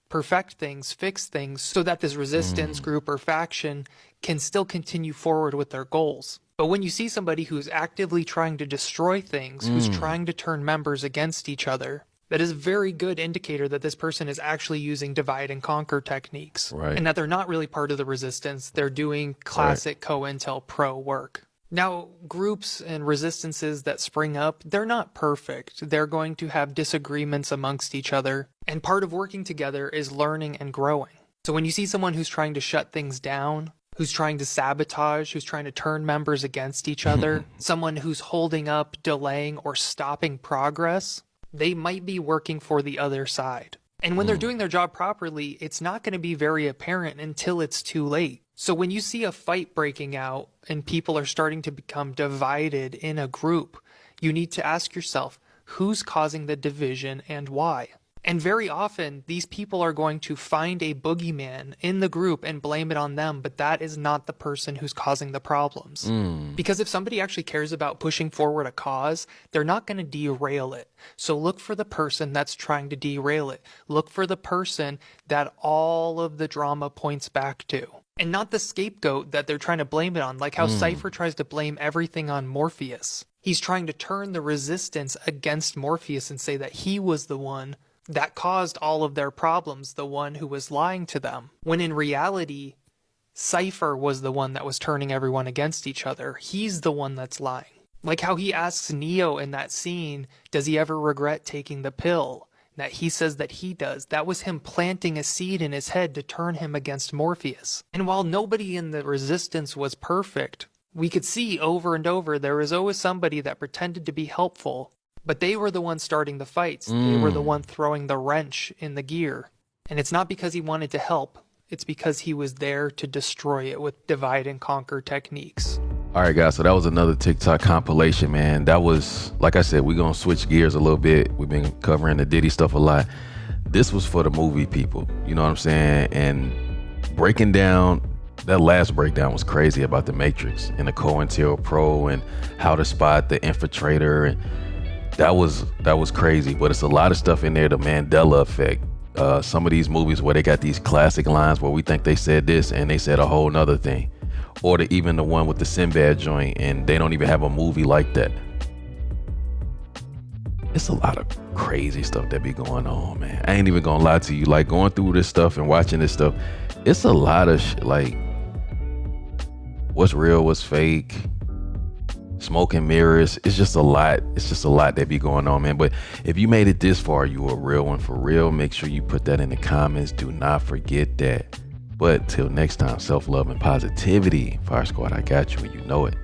perfect things, fix things, so that this resistance group or faction can still continue forward with their goals. But when you see somebody who's actively trying to destroy things, who's trying to turn members against each other, that is a very good indicator that this person is actually using divide and conquer techniques. And that they're not really part of the resistance, they're doing classic COINTELPRO work. Now, groups and resistances that spring up, they're not perfect. They're going to have disagreements amongst each other. And part of working together is learning and growing. So when you see someone who's trying to shut things down, who's trying to sabotage, who's trying to turn members against each other, someone who's holding up, delaying, or stopping progress, they might be working for the other side. And when they're doing their job properly, it's not going to be very apparent until it's too late. So when you see a fight breaking out and people are starting to become divided in a group, you need to ask yourself, who's causing the division and why? And very often, these people are going to find a boogeyman in the group and blame it on them, but that is not the person who's causing the problems. Because if somebody actually cares about pushing forward a cause, they're not going to derail it. So look for the person that's trying to derail it. Look for the person that all of the drama points back to. And not the scapegoat that they're trying to blame it on, like how Cypher tries to blame everything on Morpheus. He's trying to turn the resistance against Morpheus and say that he was the one that caused all of their problems, the one who was lying to them. When in reality, Cypher was the one that was turning everyone against each other. He's the one that's lying. Like how he asks Neo in that scene, does he ever regret taking the pill? That he says that he does. That was him planting a seed in his head to turn him against Morpheus. And while nobody in the resistance was perfect, we could see over and over there was always somebody that pretended to be helpful, but they were the ones starting the fights. They were the one throwing the wrench in the gear. And it's not because he wanted to help. It's because he was there to destroy it with divide and conquer techniques. All right, guys, so that was another TikTok compilation, man. That was, like I said, we're going to switch gears a little bit. We've been covering the Diddy stuff a lot. This was for the movie people, you know what I'm saying? And breaking down, that last breakdown was crazy about the Matrix and the COINTELPRO and how to spot the infiltrator. And that was crazy, but it's a lot of stuff in there, the Mandela effect. Some of these movies where they got these classic lines where we think they said this and they said a whole nother thing. Or even the one with the Sinbad joint, and they don't even have a movie like that. It's a lot of crazy stuff that be going on, man. I ain't even gonna lie to you. Like, going through this stuff and watching this stuff, it's a lot of like, what's real, what's fake, smoke and mirrors. It's just a lot. It's just a lot that be going on, man. But if you made it this far, you a real one for real. Make sure you put that in the comments. Do not forget that. But till next time, self-love and positivity. Fire Squad, I got you and you know it.